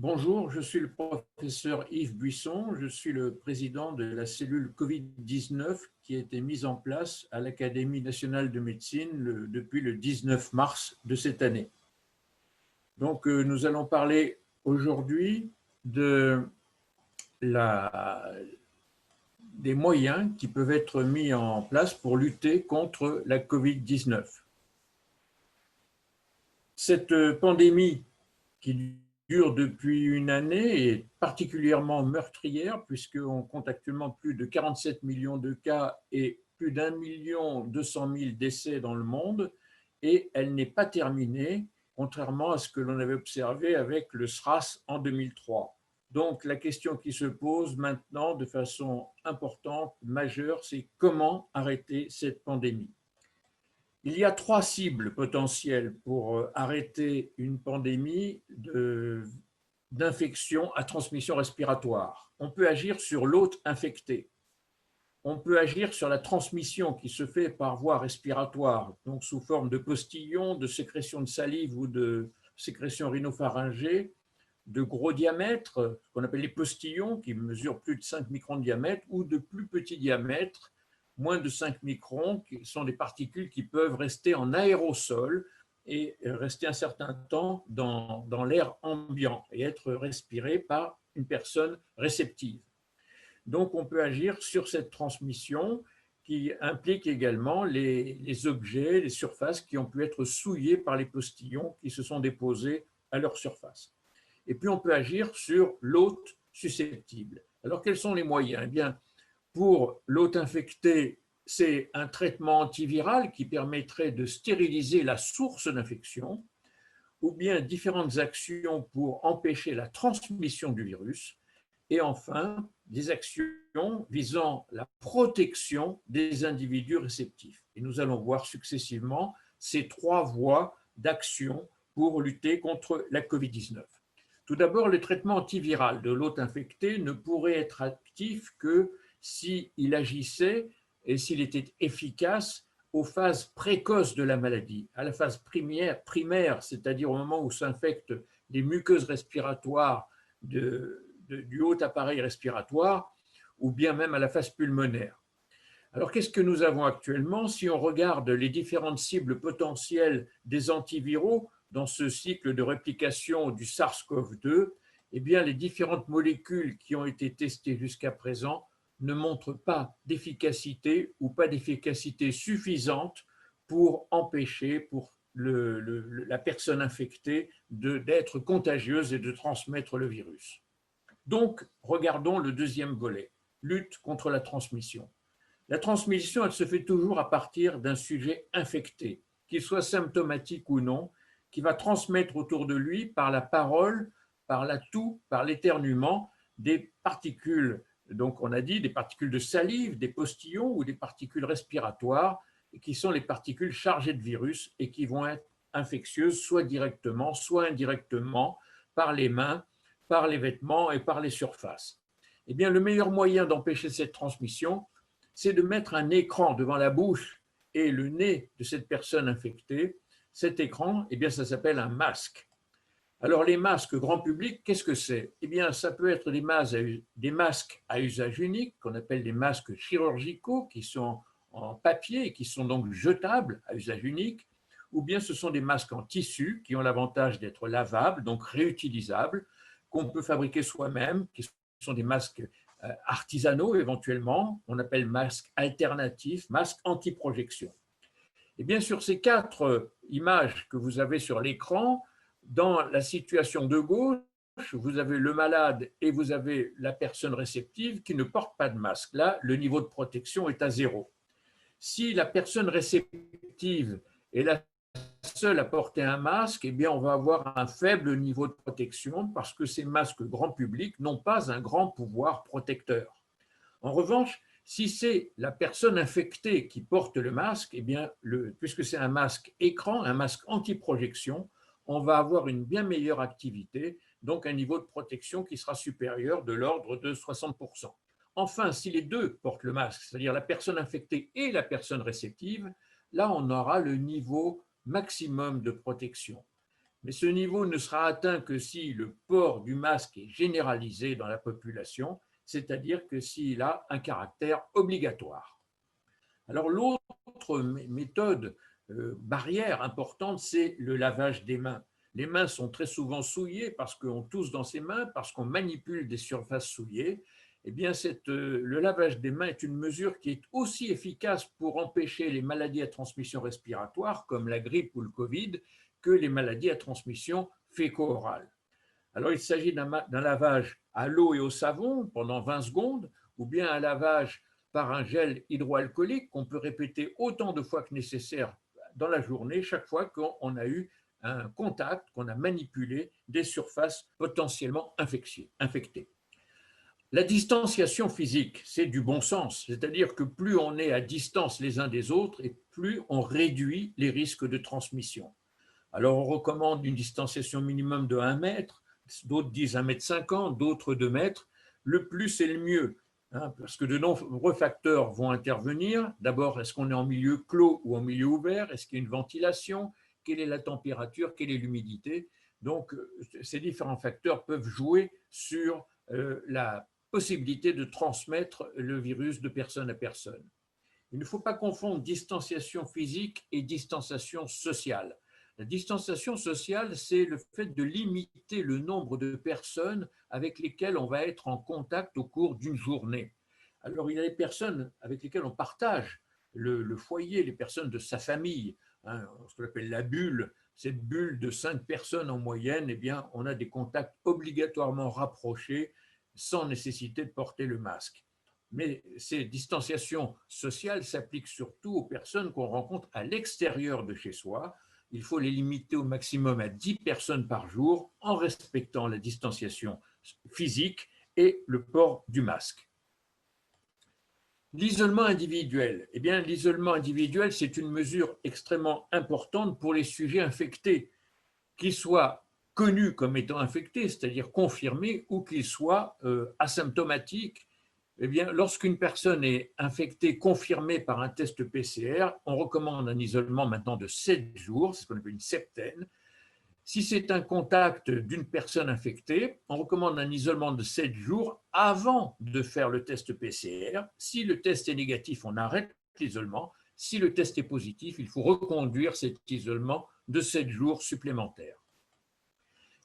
Bonjour, je suis le professeur Yves Buisson, je suis le président de la cellule Covid-19 qui a été mise en place à l'Académie nationale de médecine depuis le 19 mars de cette année. Donc, nous allons parler aujourd'hui de des moyens qui peuvent être mis en place pour lutter contre la Covid-19. Cette pandémie qui dure depuis une année est particulièrement meurtrière puisqu'on compte actuellement plus de 47 millions de cas et plus d'1,2 million décès dans le monde, et elle n'est pas terminée, contrairement à ce que l'on avait observé avec le SRAS en 2003. Donc la question qui se pose maintenant de façon importante, majeure, c'est comment arrêter cette pandémie. Il y a 3 cibles potentielles pour arrêter une pandémie d'infection à transmission respiratoire. On peut agir sur l'hôte infecté. On peut agir sur la transmission qui se fait par voie respiratoire, donc sous forme de postillons, de sécrétion de salive ou de sécrétion rhinopharyngée, de gros diamètre, ce qu'on appelle les postillons, qui mesurent plus de 5 microns de diamètre, ou de plus petits diamètres, moins de 5 microns, qui sont des particules qui peuvent rester en aérosol et rester un certain temps dans l'air ambiant et être respirées par une personne réceptive. Donc, on peut agir sur cette transmission qui implique également les objets, les surfaces qui ont pu être souillées par les postillons qui se sont déposés à leur surface. Et puis, on peut agir sur l'hôte susceptible. Alors, quels sont les moyens? Eh bien, pour l'hôte infecté, c'est un traitement antiviral qui permettrait de stériliser la source d'infection, ou bien différentes actions pour empêcher la transmission du virus, et enfin, des actions visant la protection des individus réceptifs. Et nous allons voir successivement ces 3 voies d'action pour lutter contre la Covid-19. Tout d'abord, le traitement antiviral de l'hôte infecté ne pourrait être actif que s'il agissait et s'il était efficace aux phases précoces de la maladie, à la phase primaire, c'est-à-dire au moment où s'infectent les muqueuses respiratoires du haut appareil respiratoire, ou bien même à la phase pulmonaire. Alors, qu'est-ce que nous avons actuellement? Si on regarde les différentes cibles potentielles des antiviraux dans ce cycle de réplication du SARS-CoV-2, eh bien, les différentes molécules qui ont été testées jusqu'à présent ne montrent pas d'efficacité ou pas d'efficacité suffisante pour empêcher pour la personne infectée d'être contagieuse et de transmettre le virus. Donc, regardons le deuxième volet, lutte contre la transmission. La transmission, elle se fait toujours à partir d'un sujet infecté, qu'il soit symptomatique ou non, qui va transmettre autour de lui par la parole, par la toux, par l'éternuement, des particules, donc on a dit des particules de salive, des postillons ou des particules respiratoires, qui sont les particules chargées de virus et qui vont être infectieuses soit directement, soit indirectement par les mains, par les vêtements et par les surfaces. Eh bien, le meilleur moyen d'empêcher cette transmission, c'est de mettre un écran devant la bouche et le nez de cette personne infectée. Cet écran, eh bien, ça s'appelle un masque. Alors, les masques grand public, qu'est-ce que c'est? Eh bien, ça peut être des masques à usage unique, qu'on appelle des masques chirurgicaux, qui sont en papier et qui sont donc jetables à usage unique, ou bien ce sont des masques en tissu qui ont l'avantage d'être lavables, donc réutilisables, qu'on peut fabriquer soi-même, qui sont des masques artisanaux éventuellement, on appelle masques alternatifs, masques anti-projection. Et bien sur ces 4 images que vous avez sur l'écran, dans la situation de gauche, vous avez le malade et vous avez la personne réceptive qui ne porte pas de masque. Là, le niveau de protection est à 0. Si la personne réceptive est la seule à porter un masque, eh bien, on va avoir un faible niveau de protection parce que ces masques grand public n'ont pas un grand pouvoir protecteur. En revanche, si c'est la personne infectée qui porte le masque, eh bien, puisque c'est un masque écran, un masque anti-projection, on va avoir une bien meilleure activité, donc un niveau de protection qui sera supérieur de l'ordre de 60%. Enfin, si les deux portent le masque, c'est-à-dire la personne infectée et la personne réceptive, là, on aura le niveau maximum de protection. Mais ce niveau ne sera atteint que si le port du masque est généralisé dans la population, c'est-à-dire que s'il a un caractère obligatoire. Alors l'autre méthode barrière importante, c'est le lavage des mains. Les mains sont très souvent souillées parce qu'on tousse dans ses mains, parce qu'on manipule des surfaces souillées. Eh bien, le lavage des mains est une mesure qui est aussi efficace pour empêcher les maladies à transmission respiratoire, comme la grippe ou le Covid, que les maladies à transmission féco-orale. Alors, il s'agit d'un lavage à l'eau et au savon pendant 20 secondes, ou bien un lavage par un gel hydroalcoolique qu'on peut répéter autant de fois que nécessaire dans la journée, chaque fois qu'on a eu un contact, qu'on a manipulé des surfaces potentiellement infectées. La distanciation physique, c'est du bon sens, c'est-à-dire que plus on est à distance les uns des autres et plus on réduit les risques de transmission. Alors on recommande une distanciation minimum de 1 mètre, d'autres disent 1,50 m, d'autres 2 mètres. Le plus, c'est le mieux, hein, parce que de nombreux facteurs vont intervenir. D'abord, est-ce qu'on est en milieu clos ou en milieu ouvert? Est-ce qu'il y a une ventilation? Quelle est la température? Quelle est l'humidité? Donc, ces différents facteurs peuvent jouer sur la possibilité de transmettre le virus de personne à personne. Il ne faut pas confondre distanciation physique et distanciation sociale. La distanciation sociale, c'est le fait de limiter le nombre de personnes avec lesquelles on va être en contact au cours d'une journée. Alors, il y a les personnes avec lesquelles on partage le foyer, les personnes de sa famille, hein, ce qu'on appelle la bulle. Cette bulle de 5 personnes en moyenne, eh bien, on a des contacts obligatoirement rapprochés sans nécessité de porter le masque. Mais ces distanciations sociales s'appliquent surtout aux personnes qu'on rencontre à l'extérieur de chez soi. Il faut les limiter au maximum à 10 personnes par jour en respectant la distanciation physique et le port du masque. L'isolement individuel. Eh bien, l'isolement individuel, c'est une mesure extrêmement importante pour les sujets infectés, qu'ils soient connus comme étant infectés, c'est-à-dire confirmés, ou qu'ils soient asymptomatiques. Eh bien, lorsqu'une personne est infectée, confirmée par un test PCR, on recommande un isolement maintenant de 7 jours, c'est ce qu'on appelle une septaine. Si c'est un contact d'une personne infectée, on recommande un isolement de 7 jours avant de faire le test PCR. Si le test est négatif, on arrête l'isolement. Si le test est positif, il faut reconduire cet isolement de 7 jours supplémentaires.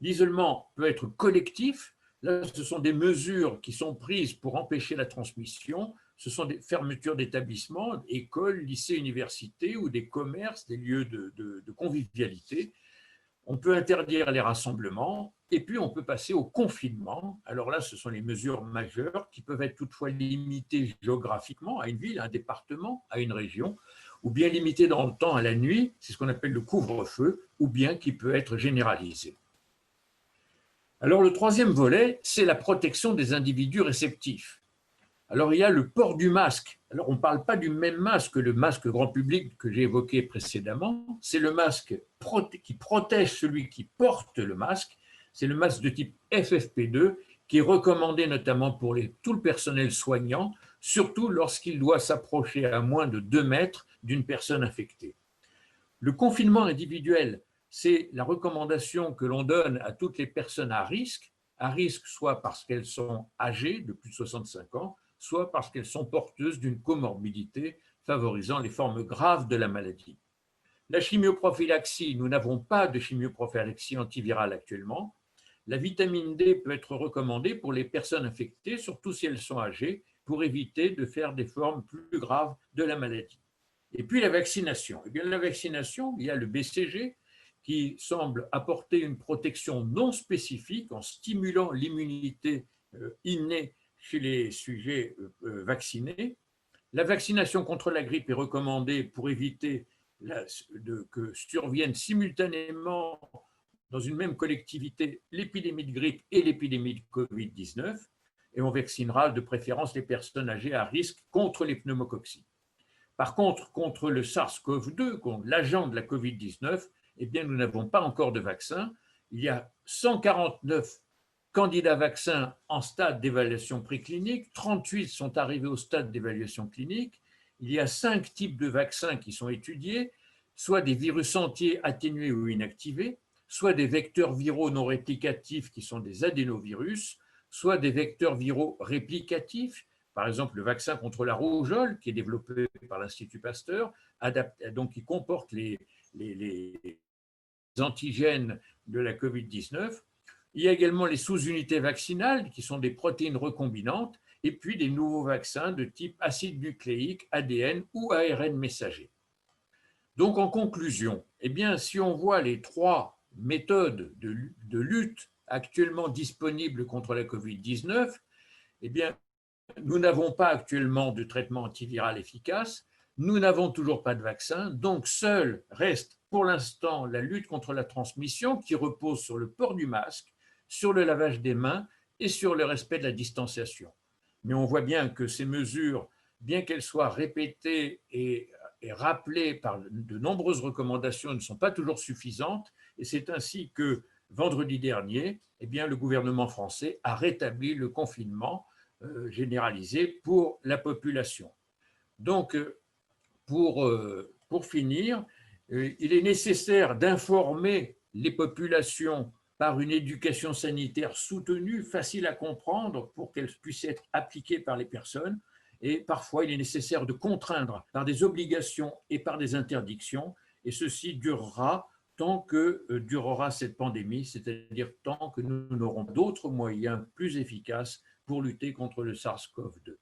L'isolement peut être collectif. Là, ce sont des mesures qui sont prises pour empêcher la transmission. Ce sont des fermetures d'établissements, écoles, lycées, universités ou des commerces, des lieux de convivialité. On peut interdire les rassemblements et puis on peut passer au confinement. Alors là, ce sont les mesures majeures qui peuvent être toutefois limitées géographiquement à une ville, à un département, à une région, ou bien limitées dans le temps à la nuit, c'est ce qu'on appelle le couvre-feu, ou bien qui peut être généralisé. Alors le troisième volet, c'est la protection des individus réceptifs. Alors il y a le port du masque. Alors on ne parle pas du même masque que le masque grand public que j'ai évoqué précédemment. C'est le masque qui protège celui qui porte le masque. C'est le masque de type FFP2 qui est recommandé notamment pour tout le personnel soignant, surtout lorsqu'il doit s'approcher à moins de 2 mètres d'une personne infectée. Le confinement individuel, c'est la recommandation que l'on donne à toutes les personnes à risque soit parce qu'elles sont âgées de plus de 65 ans, soit parce qu'elles sont porteuses d'une comorbidité favorisant les formes graves de la maladie. La chimioprophylaxie, nous n'avons pas de chimioprophylaxie antivirale actuellement. La vitamine D peut être recommandée pour les personnes infectées, surtout si elles sont âgées, pour éviter de faire des formes plus graves de la maladie. Et puis la vaccination. Eh bien, la vaccination, il y a le BCG qui semble apporter une protection non spécifique en stimulant l'immunité innée chez les sujets vaccinés. La vaccination contre la grippe est recommandée pour éviter que surviennent simultanément dans une même collectivité l'épidémie de grippe et l'épidémie de Covid-19, et on vaccinera de préférence les personnes âgées à risque contre les pneumococcis. Par contre le SARS-CoV-2, contre l'agent de la Covid-19, eh bien, nous n'avons pas encore de vaccin. Il y a 149 candidats vaccins en stade d'évaluation préclinique, 38 sont arrivés au stade d'évaluation clinique. Il y a 5 types de vaccins qui sont étudiés, soit des virus entiers atténués ou inactivés, soit des vecteurs viraux non réplicatifs qui sont des adénovirus, soit des vecteurs viraux réplicatifs, par exemple le vaccin contre la rougeole qui est développé par l'Institut Pasteur, donc qui comporte les antigènes de la COVID-19. Il y a également les sous-unités vaccinales qui sont des protéines recombinantes et puis des nouveaux vaccins de type acide nucléique, ADN ou ARN messager. Donc en conclusion, eh bien, si on voit les trois méthodes de lutte actuellement disponibles contre la COVID-19, eh bien, nous n'avons pas actuellement de traitement antiviral efficace, nous n'avons toujours pas de vaccin, donc seul reste pour l'instant la lutte contre la transmission qui repose sur le port du masque, sur le lavage des mains et sur le respect de la distanciation. Mais on voit bien que ces mesures, bien qu'elles soient répétées et rappelées par de nombreuses recommandations, ne sont pas toujours suffisantes, et c'est ainsi que vendredi dernier, eh bien, le gouvernement français a rétabli le confinement généralisé pour la population. Donc, pour finir, il est nécessaire d'informer les populations par une éducation sanitaire soutenue, facile à comprendre pour qu'elle puisse être appliquée par les personnes. Et parfois, il est nécessaire de contraindre par des obligations et par des interdictions. Et ceci durera tant que durera cette pandémie, c'est-à-dire tant que nous n'aurons d'autres moyens plus efficaces pour lutter contre le SARS-CoV-2.